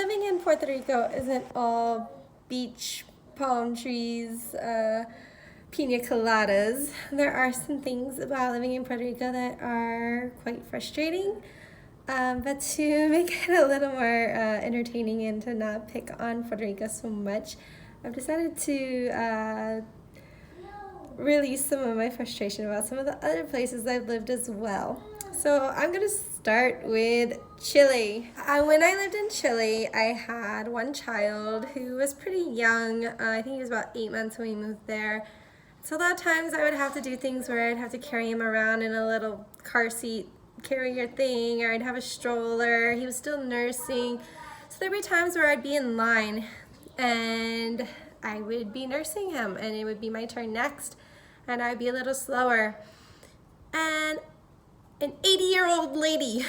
living in Puerto Rico isn't all beach, palm trees, pina coladas. There are some things about living in Puerto Rico that are quite frustrating. But to make it a little more entertaining and to not pick on Puerto Rico so much, I've decided to release some of my frustration about some of the other places I've lived as well. So I'm going to start with Chile. When I lived in Chile, I had one child who was pretty young. I think he was about 8 months when we moved there. So a lot of times I would have to do things where I'd have to carry him around in a little car seat carrier thing, or I'd have a stroller. He was still nursing. So there'd be times where I'd be in line and I would be nursing him and it would be my turn next and I'd be a little slower. And an 80-year-old lady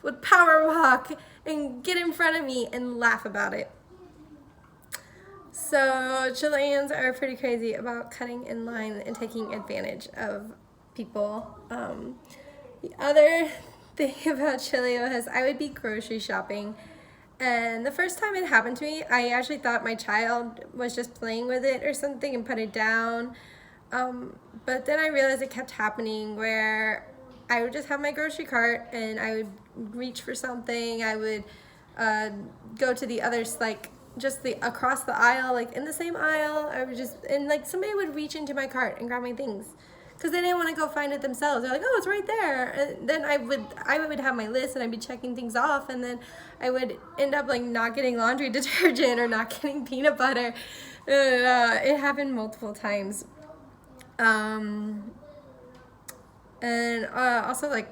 would power walk and get in front of me and laugh about it. So Chileans are pretty crazy about cutting in line and taking advantage of people. The other thing about Chile was I would be grocery shopping, and the first time it happened to me, I actually thought my child was just playing with it or something and put it down. But then I realized it kept happening where I would just have my grocery cart and I would reach for something. I would go to the others, like just across the aisle, like in the same aisle. I would just, and like somebody would reach into my cart and grab my things because they didn't want to go find it themselves. They're like, oh, it's right there. And then I would have my list and I'd be checking things off, and then I would end up like not getting laundry detergent or not getting peanut butter. It happened multiple times. And also like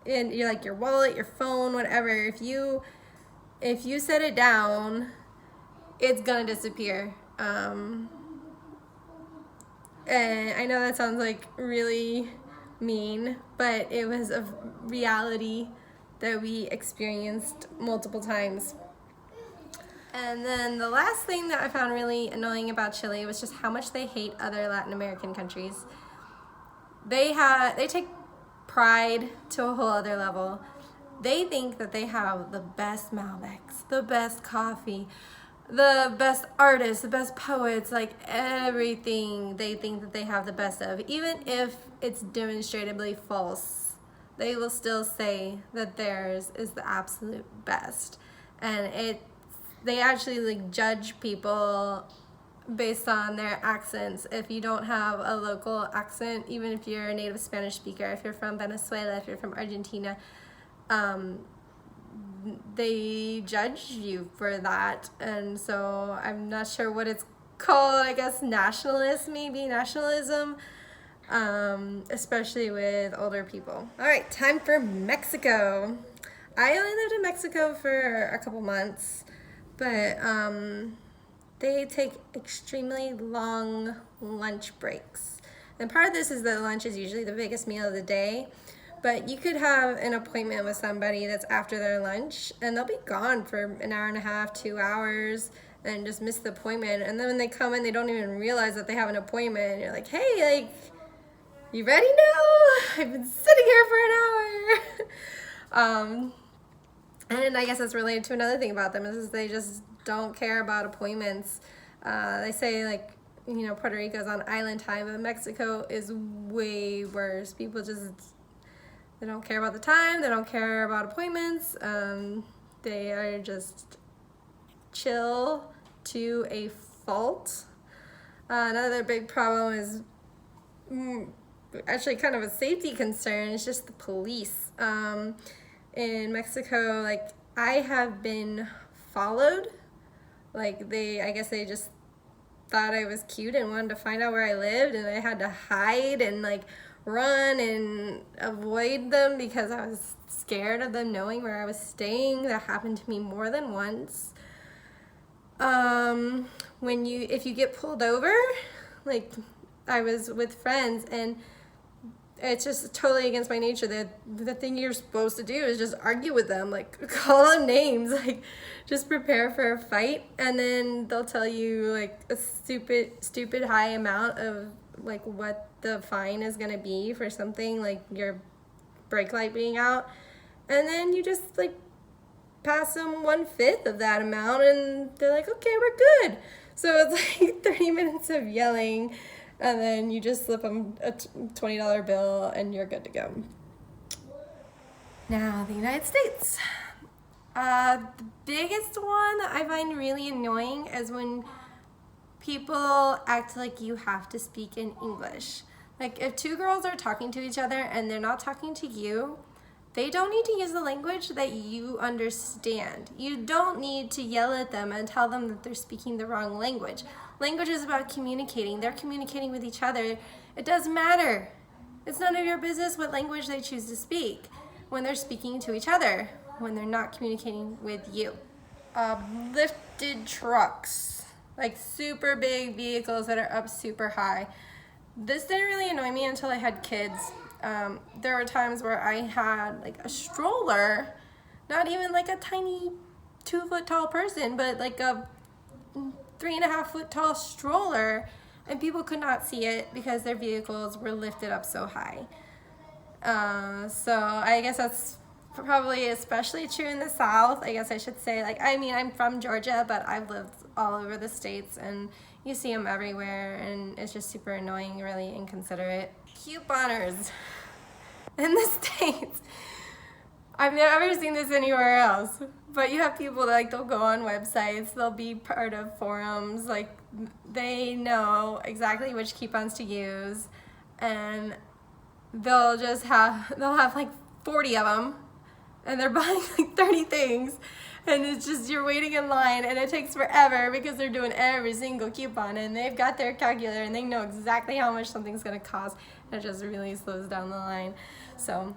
in your wallet, your phone, whatever, if you set it down, it's gonna disappear. And I know that sounds like really mean, but it was a reality that we experienced multiple times. And then the last thing that I found really annoying about Chile was just how much they hate other Latin American countries. They take pride to a whole other level. They think that they have the best Malbecs, the best coffee, the best artists, the best poets, like everything they think that they have the best of. Even if it's demonstrably false, they will still say that theirs is the absolute best. And they actually like judge people based on their accents. If you don't have a local accent, even if you're a native Spanish speaker, if you're from Venezuela, if you're from Argentina, they judge you for that. And so I'm not sure what it's called. I guess nationalism, especially with older people. All right, time for Mexico. I only lived in Mexico for a couple months, but they take extremely long lunch breaks. And part of this is that lunch is usually the biggest meal of the day. But you could have an appointment with somebody that's after their lunch, and they'll be gone for an hour and a half, 2 hours, and just miss the appointment. And then when they come in, they don't even realize that they have an appointment. And you're like, hey, like, you ready now? I've been sitting here for an hour. And I guess that's related to another thing about them is they just don't care about appointments. They say, like, Puerto Rico's on island time, but Mexico is way worse. People just... They don't care about the time. They don't care about appointments. They are just chill to a fault. Another big problem is actually kind of a safety concern. It's just the police. In Mexico, like, I have been followed. Like, I guess they just thought I was cute and wanted to find out where I lived, and I had to hide and like run and avoid them because I was scared of them knowing where I was staying. That happened to me more than once. If you get pulled over, like I was with friends, and it's just totally against my nature. The thing you're supposed to do is just argue with them, like call them names, like just prepare for a fight, and then they'll tell you like a stupid high amount of like what the fine is gonna be for something like your brake light being out, and then you just like pass them 1/5 of that amount and they're like, okay, we're good. So it's like 30 minutes of yelling, and then you just slip them a $20 bill and you're good to go. Now, the United States. The biggest one that I find really annoying is when people act like you have to speak in English. Like, if two girls are talking to each other and they're not talking to you, they don't need to use the language that you understand. You don't need to yell at them and tell them that they're speaking the wrong language. Language is about communicating. They're communicating with each other. It doesn't matter. It's none of your business what language they choose to speak when they're speaking to each other, when they're not communicating with you. Lifted trucks, like super big vehicles that are up super high. This didn't really annoy me until I had kids. There were times where I had like a stroller, not even like a tiny 2-foot tall person, but like a 3.5-foot tall stroller, and people could not see it because their vehicles were lifted up so high. So I guess that's probably especially true in the South. I guess I should say, like, I mean, I'm from Georgia, but I've lived all over the States, and you see them everywhere, and it's just super annoying, really inconsiderate. Couponers in the States. I've never seen this anywhere else, but you have people that, like, they'll go on websites, they'll be part of forums, like, they know exactly which coupons to use, and they'll have like 40 of them, and they're buying like 30 things, and it's just, you're waiting in line, and it takes forever because they're doing every single coupon, and they've got their calculator, and they know exactly how much something's gonna cost, and it just really slows down the line. So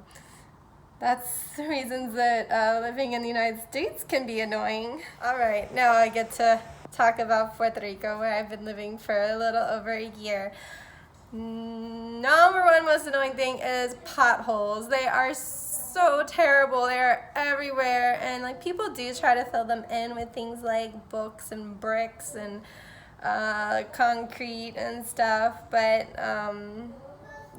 that's the reasons that living in the United States can be annoying. All right, now I get to talk about Puerto Rico, where I've been living for a little over a year. Number one most annoying thing is potholes. They are so terrible. They are everywhere, and like, people do try to fill them in with things like books and bricks and concrete and stuff, but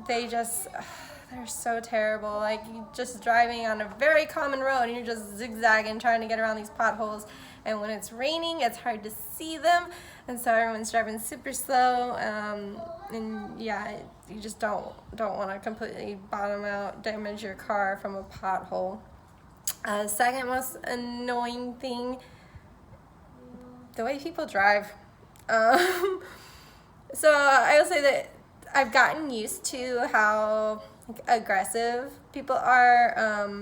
they're so terrible. Like, you just driving on a very common road and you're just zigzagging trying to get around these potholes, and when it's raining it's hard to see them, and so everyone's driving super slow, and yeah, you just don't want to completely bottom out, damage your car from a pothole. Second most annoying thing, the way people drive. So I will say that I've gotten used to how aggressive people are.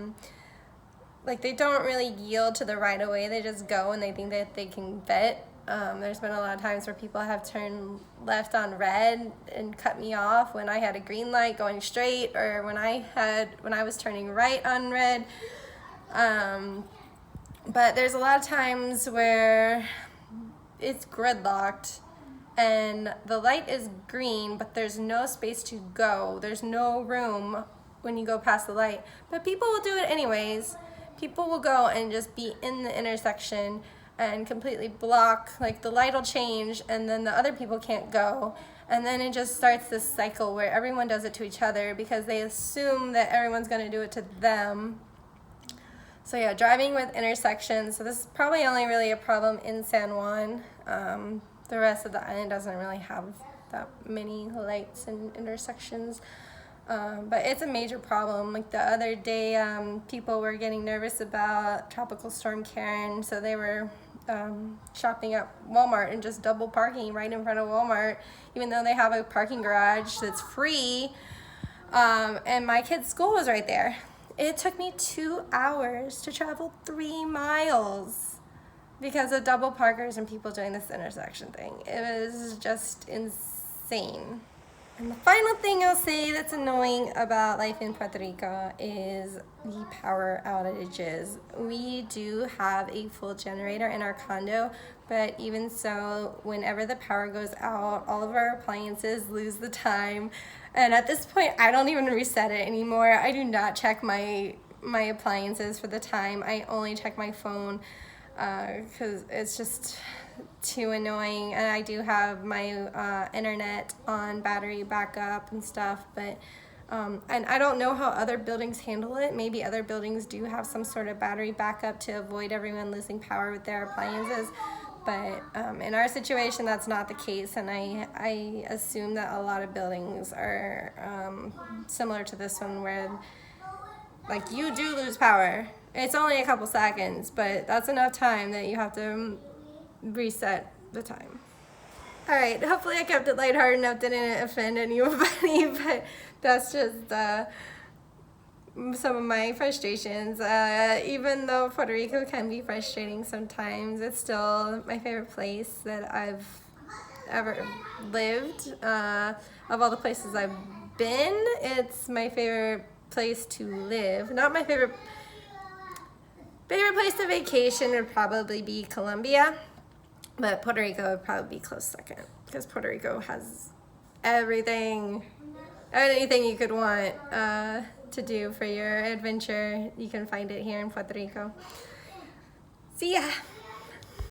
Like, they don't really yield to the right of way. They just go and they think that they can vet. There's been a lot of times where people have turned left on red and cut me off when I had a green light going straight, or when I was turning right on red. But there's a lot of times where it's gridlocked and the light is green, but there's no space to go. There's no room when you go past the light, but people will do it anyways. People will go and just be in the intersection and completely block, like, the light will change and then the other people can't go, and then it just starts this cycle where everyone does it to each other because they assume that everyone's going to do it to them. So yeah, driving with intersections. So this is probably only really a problem in San Juan. The rest of the island doesn't really have that many lights and intersections. But it's a major problem. Like, the other day, people were getting nervous about Tropical Storm Karen, so they were shopping at Walmart and just double parking right in front of Walmart, even though they have a parking garage that's free. And my kid's school was right there. It took me 2 hours to travel 3 miles because of double parkers and people doing this intersection thing. It was just insane. And the final thing I'll say that's annoying about life in Puerto Rico is the power outages. We do have a full generator in our condo, but even so, whenever the power goes out, all of our appliances lose the time. And at this point, I don't even reset it anymore. I do not check my appliances for the time. I only check my phone because it's just too annoying. And I do have my internet on battery backup and stuff, but And I don't know how other buildings handle it. Maybe other buildings do have some sort of battery backup to avoid everyone losing power with their appliances. But in our situation, that's not the case, and I assume that a lot of buildings are similar to this one, where like you do lose power. It's only a couple seconds, but that's enough time that you have to reset the time. All right, hopefully I kept it lighthearted enough, didn't offend anybody, but that's just some of my frustrations. Even though Puerto Rico can be frustrating sometimes, it's still my favorite place that I've ever lived. Of all the places I've been, it's my favorite place to live. Not my favorite place to vacation would probably be Colombia, but Puerto Rico would probably be close second, because Puerto Rico has everything, anything you could want to do for your adventure. You can find it here in Puerto Rico. See ya!